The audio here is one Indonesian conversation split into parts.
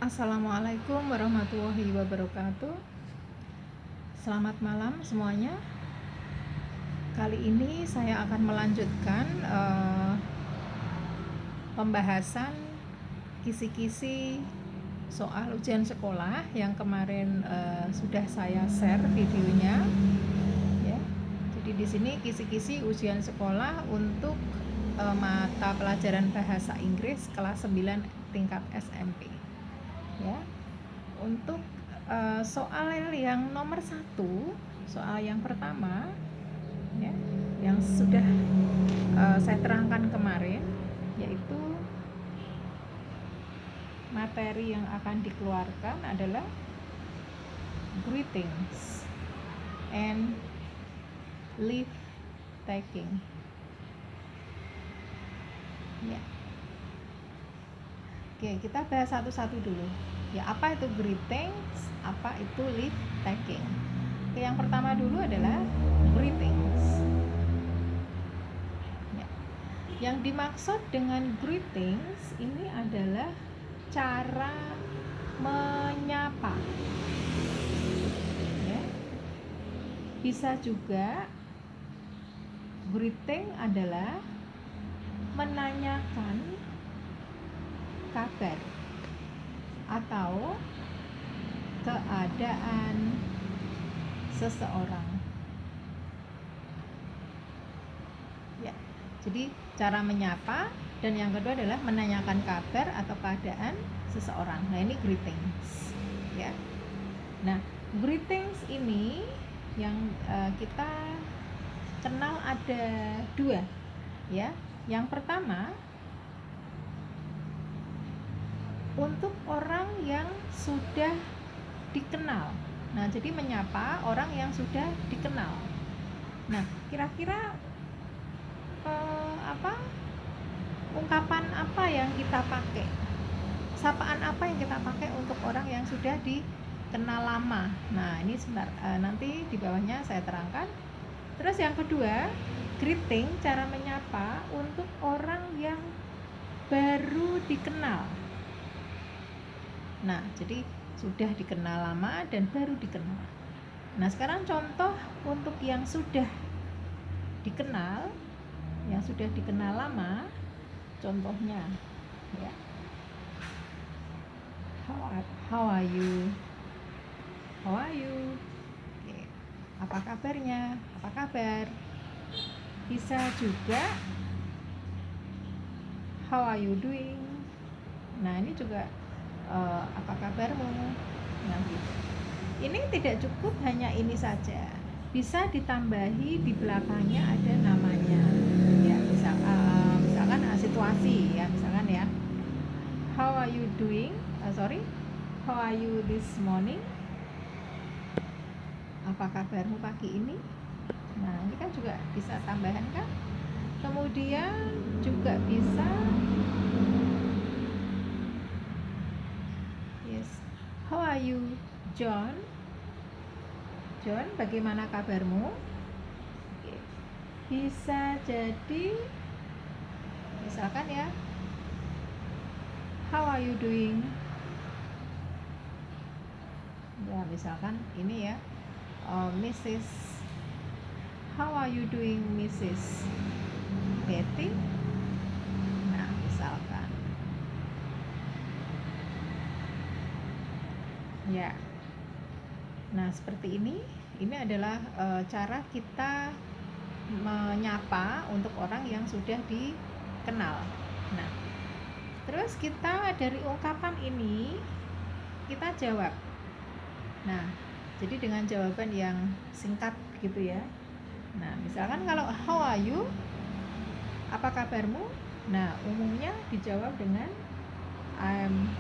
Assalamualaikum warahmatullahi wabarakatuh. Selamat malam semuanya. Kali ini saya akan melanjutkan pembahasan kisi-kisi soal ujian sekolah yang kemarin sudah saya share videonya. Ya. Jadi di sini kisi-kisi ujian sekolah untuk mata pelajaran bahasa Inggris kelas 9 tingkat SMP. Ya, untuk soal yang nomor 1, soal yang pertama ya, yang sudah saya terangkan kemarin, yaitu materi yang akan dikeluarkan adalah greetings and leave taking ya. Oke, kita bahas satu-satu dulu. Ya, apa itu greetings, apa itu leave taking. Oke, yang pertama dulu adalah greetings. Ya. Yang dimaksud dengan greetings ini adalah cara menyapa. Ya. Bisa juga greeting adalah menanyakan kabar atau keadaan seseorang. Ya, jadi cara menyapa, dan yang kedua adalah menanyakan kabar atau keadaan seseorang. Nah, ini greetings. Ya. Nah, greetings ini yang kita kenal ada 2. Ya. Yang pertama, untuk orang yang sudah dikenal. Nah, jadi menyapa orang yang sudah dikenal. Nah, kira-kira ungkapan apa yang kita pakai? Sapaan apa yang kita pakai untuk orang yang sudah dikenal lama? Nah, ini sebentar, nanti di bawahnya saya terangkan. Terus yang kedua, greeting, cara menyapa untuk orang yang baru dikenal. Nah, jadi sudah dikenal lama dan baru dikenal. Nah, sekarang contoh untuk yang sudah dikenal, yang sudah dikenal lama, contohnya ya. How are you? How are you? Oke. Apa kabarnya? Apa kabar? Bisa juga how are you doing? Nah, ini juga apa kabarmu? Nah, gitu. Ini tidak cukup hanya ini saja. Bisa ditambahi di belakangnya ada namanya. Ya, misalkan situasi ya, misalkan ya. How are you doing? How are you this morning? Apa kabarmu pagi ini? Nah, ini kan juga bisa tambahan kan? Kemudian juga bisa how are you John? John, bagaimana kabarmu? Bisa jadi misalkan ya, how are you doing? Ya, misalkan ini ya, Mrs. How are you doing Mrs. Betty? Nah, misalkan ya. Nah, seperti ini adalah cara kita menyapa untuk orang yang sudah dikenal. Nah, terus kita dari ungkapan ini kita jawab. Nah, jadi dengan jawaban yang singkat gitu ya. Nah, misalkan kalau how are you? Apa kabarmu? Nah, umumnya dijawab dengan I'm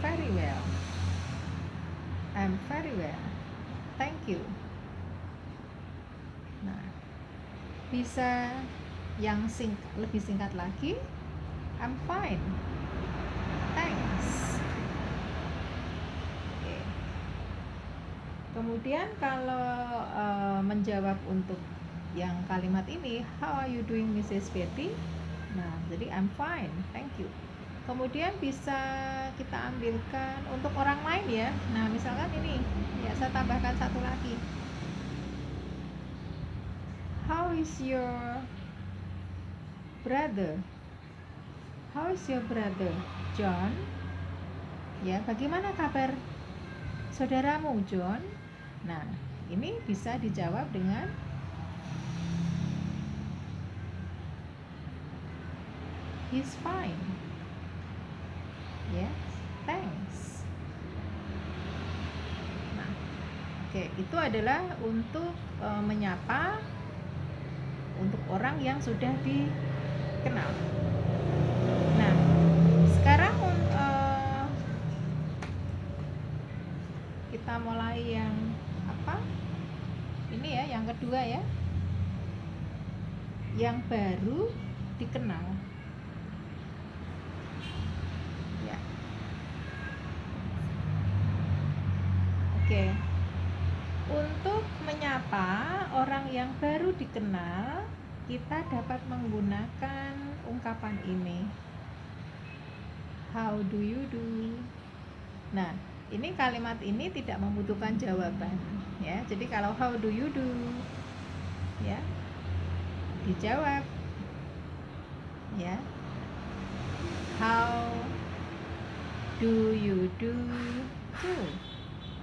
very well. I'm very well. Thank you. Nah, bisa yang lebih singkat lagi, I'm fine. Thanks. Oke. Kemudian kalau menjawab untuk yang kalimat ini, how are you doing Mrs. Betty? Nah, jadi I'm fine, thank you. Kemudian bisa kita ambilkan untuk orang lain ya. Nah, misalkan ini, ya saya tambahkan satu lagi. How is your brother? How is your brother, John? Ya, bagaimana kabar saudaramu, John? Nah, ini bisa dijawab dengan he's fine. Yes, thanks. Nah, oke, itu adalah untuk menyapa untuk orang yang sudah dikenal. Nah, sekarang kita mulai yang apa? Ini ya, yang kedua ya. Yang baru dikenal. Ya. Oke. Untuk menyapa orang yang baru dikenal, kita dapat menggunakan ungkapan ini. How do you do? Nah, ini kalimat ini tidak membutuhkan jawaban, ya. Jadi kalau how do you do, ya, dijawab, ya. How do you do too?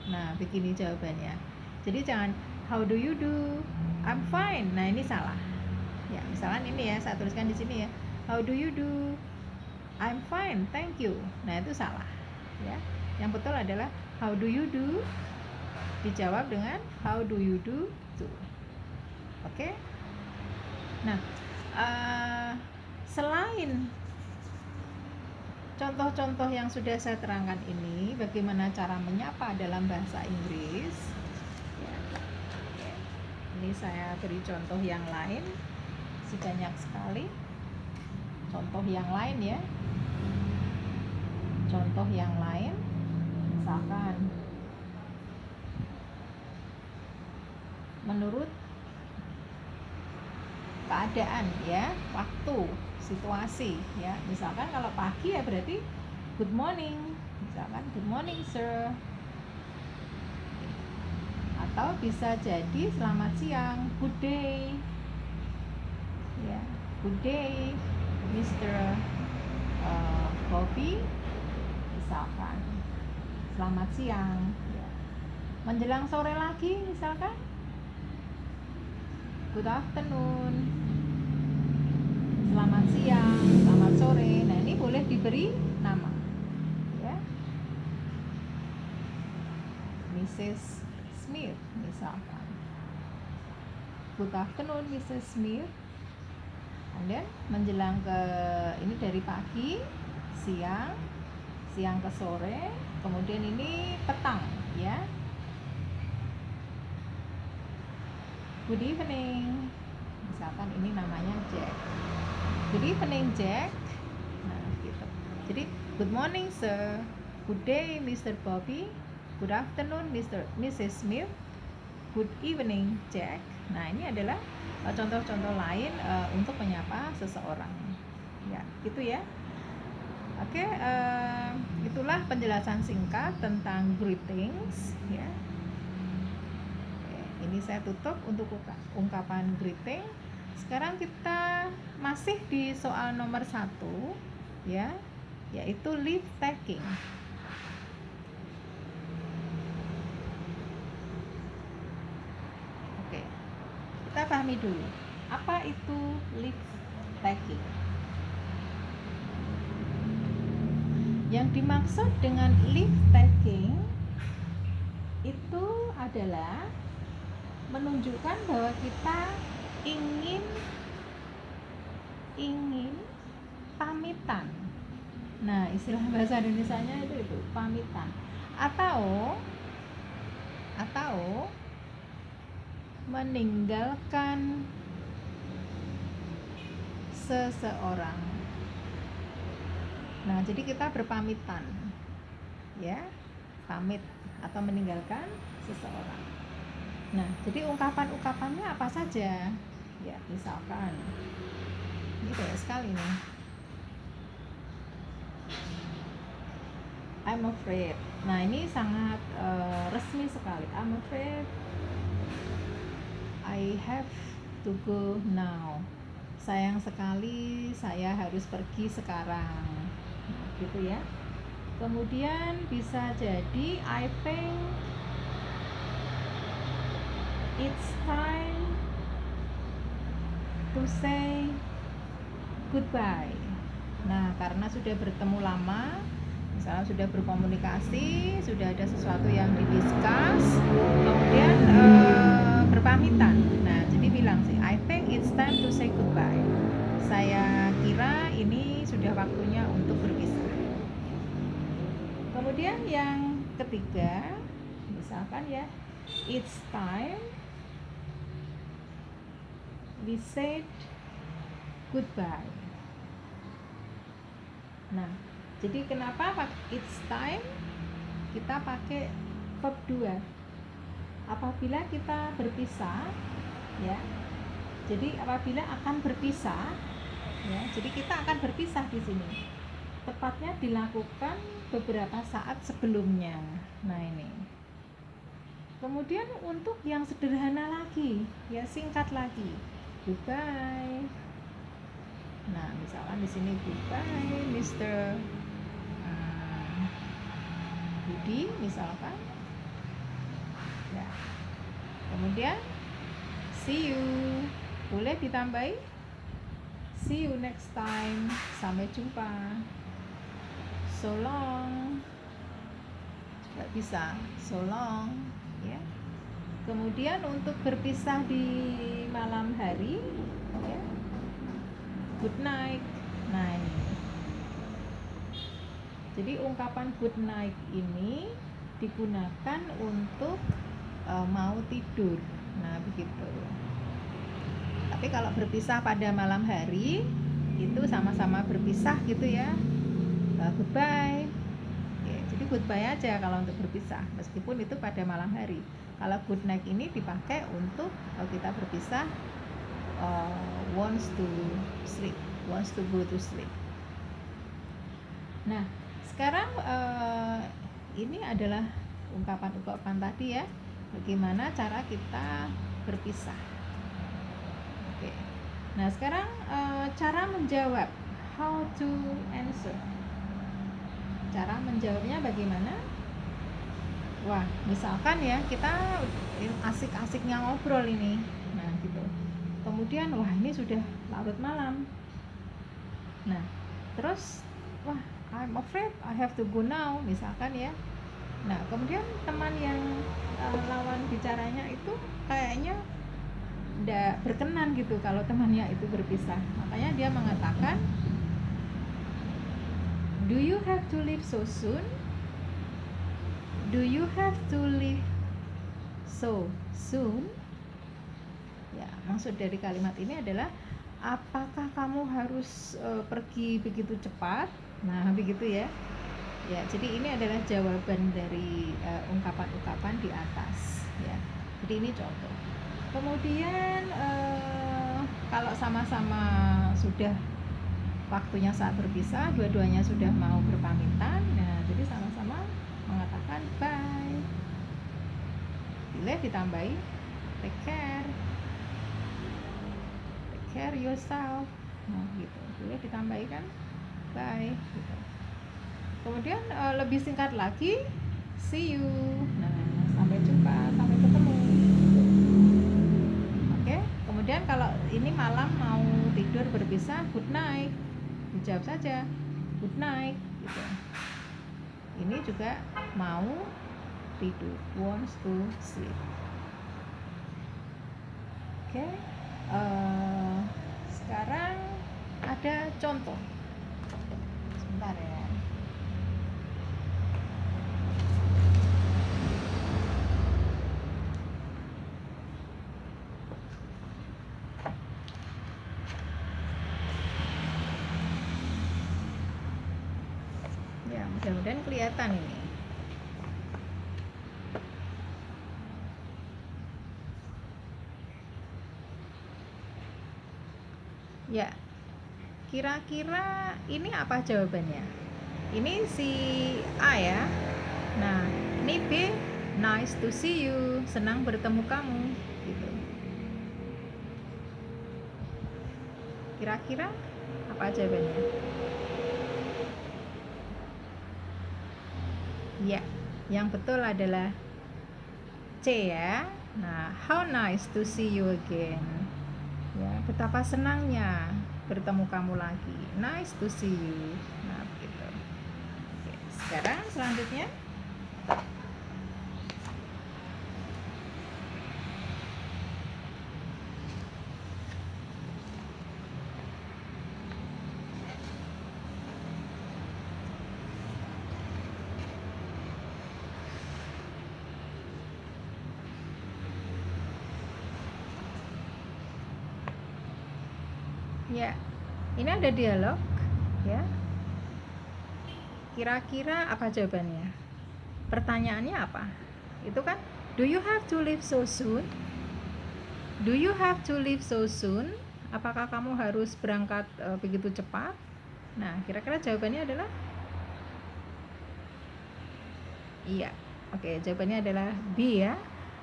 Nah, begini jawabannya. Jadi jangan how do you do? I'm fine. Nah, ini salah. Ya, misalkan ini ya, saya tuliskan di sini ya. How do you do? I'm fine, thank you. Nah, itu salah. Ya. Yang betul adalah how do you do? Dijawab dengan how do you do too. Oke? Nah, selain contoh-contoh yang sudah saya terangkan ini, bagaimana cara menyapa dalam bahasa Inggris, ya. Ini saya beri contoh yang lain, banyak sekali contoh yang lain ya. Contoh yang lain, misalkan menurut keadaan ya, waktu, situasi ya. Misalkan kalau pagi ya berarti good morning, misalkan good morning sir. Atau bisa jadi selamat siang, good day ya, good day Mr. Bobby, misalkan selamat siang ya. Menjelang sore lagi misalkan good afternoon, selamat siang, selamat sore. Nah, ini boleh diberi nama ya. Mrs. Smith misalkan, good afternoon Mrs. Smith. Dan menjelang ke ini dari pagi, siang, siang ke sore, kemudian ini petang ya. Good evening, misalkan ini namanya Jack. Good evening Jack. Nah, gitu. Jadi good morning sir, good day Mr. Bobby, good afternoon Mrs. Smith, good evening Jack. Nah, ini adalah contoh-contoh lain untuk menyapa seseorang. Ya, itu ya. Oke, itulah penjelasan singkat tentang greetings ya. Oke, ini saya tutup untuk ungkapan greeting. Sekarang kita masih di soal nomor 1 ya, yaitu leave taking. Oke, kita pahami dulu apa itu leave taking. Yang dimaksud dengan leave taking itu adalah menunjukkan bahwa kita ingin pamitan. Nah, istilah bahasa Indonesianya itu pamitan atau meninggalkan seseorang. Nah, jadi kita berpamitan ya, pamit atau meninggalkan seseorang. Nah, jadi ungkapan-ungkapannya apa saja? Ya, misalkan ini banyak sekali nih. I'm afraid. Nah, ini sangat resmi sekali. I'm afraid I have to go now. Sayang sekali saya harus pergi sekarang. Nah, gitu ya. Kemudian bisa jadi I think it's time to say goodbye. Nah, karena sudah bertemu lama, misalnya sudah berkomunikasi, sudah ada sesuatu yang didiskus, kemudian berpamitan. Nah, jadi bilang sih, I think it's time to say goodbye. Saya kira ini sudah waktunya untuk berpisah. Kemudian yang ketiga, misalkan ya, it's time we said goodbye. Nah, jadi kenapa it's time kita pakai verb 2? Apabila kita berpisah, ya. Jadi apabila akan berpisah, ya. Jadi kita akan berpisah di sini. Tepatnya dilakukan beberapa saat sebelumnya. Nah, ini. Kemudian untuk yang sederhana lagi, ya singkat lagi. Goodbye. Nah, misalkan di sini goodbye, Mr. Budi, misalkan. Ya. Kemudian see you. Boleh ditambahi? See you next time. Sampai jumpa. So long. Juga bisa. So long. Ya. Kemudian untuk berpisah di malam hari, ya. Good night. Nah, ini. Jadi ungkapan good night ini digunakan untuk mau tidur. Nah, begitu. Tapi kalau berpisah pada malam hari itu sama-sama berpisah gitu ya. Goodbye. Ya, jadi goodbye aja kalau untuk berpisah, meskipun itu pada malam hari. Kalau good night ini dipakai untuk kalau kita berpisah, wants to sleep, wants to go to sleep. Nah, sekarang ini adalah ungkapan-ungkapan tadi ya, bagaimana cara kita berpisah. Oke. Nah, sekarang cara menjawab, how to answer. Cara menjawabnya bagaimana? Wah, misalkan ya kita asik-asiknya ngobrol ini. Nah, gitu. Kemudian wah, ini sudah larut malam. Nah, terus wah, I'm afraid I have to go now, misalkan ya. Nah, kemudian teman yang lawan bicaranya itu kayaknya tidak berkenan gitu kalau temannya itu berpisah. Makanya dia mengatakan, do you have to leave so soon? Do you have to leave so soon? Ya, maksud dari kalimat ini adalah apakah kamu harus pergi begitu cepat? Nah, begitu ya. Ya, jadi ini adalah jawaban dari ungkapan-ungkapan di atas ya. Jadi ini contoh. Kemudian kalau sama-sama sudah waktunya saat berpisah, dua-duanya sudah mau berpamitan, nah jadi sama-sama mengatakan bye. Boleh ditambahi take care yourself. Nah, gitu. Boleh ditambahi kan bye gitu. Kemudian lebih singkat lagi, see you. Nah, sampai jumpa, sampai ketemu. Oke. Kemudian kalau ini malam mau tidur berpisah, good night. Dijawab saja good night gitu. Ini juga mau tidur, wants to sleep. Oke. Sekarang ada contoh. Sebentar ya. Ya, mudah-mudahan kelihatan ini. Ya, kira-kira ini apa jawabannya? Ini si A ya. Nah, ini B, nice to see you, senang bertemu kamu gitu. Kira-kira apa jawabannya? Ya, yang betul adalah C ya. Nah, how nice to see you again. Ya, betapa senangnya bertemu kamu lagi. Nice to see you. Nah, begitu. Oke, sekarang selanjutnya ya, ini ada dialog ya. Kira-kira apa jawabannya? Pertanyaannya apa? Itu kan, do you have to leave so soon? Do you have to leave so soon? Apakah kamu harus berangkat begitu cepat? Nah, kira-kira jawabannya adalah iya. Oke, jawabannya adalah B ya.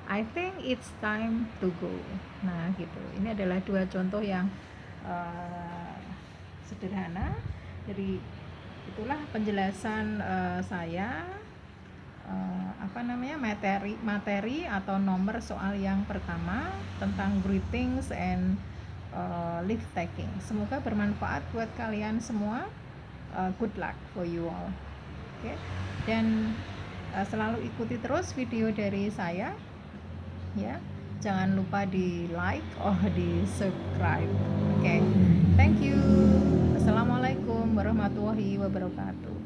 I think it's time to go. Nah, gitu. Ini adalah dua contoh yang sederhana. Jadi itulah penjelasan saya materi atau nomor soal yang pertama tentang greetings and leave taking. Semoga bermanfaat buat kalian semua. Good luck for you all. Oke. Dan selalu ikuti terus video dari saya ya. Jangan lupa di like or di subscribe. Oke. Thank you. Assalamualaikum warahmatullahi wabarakatuh.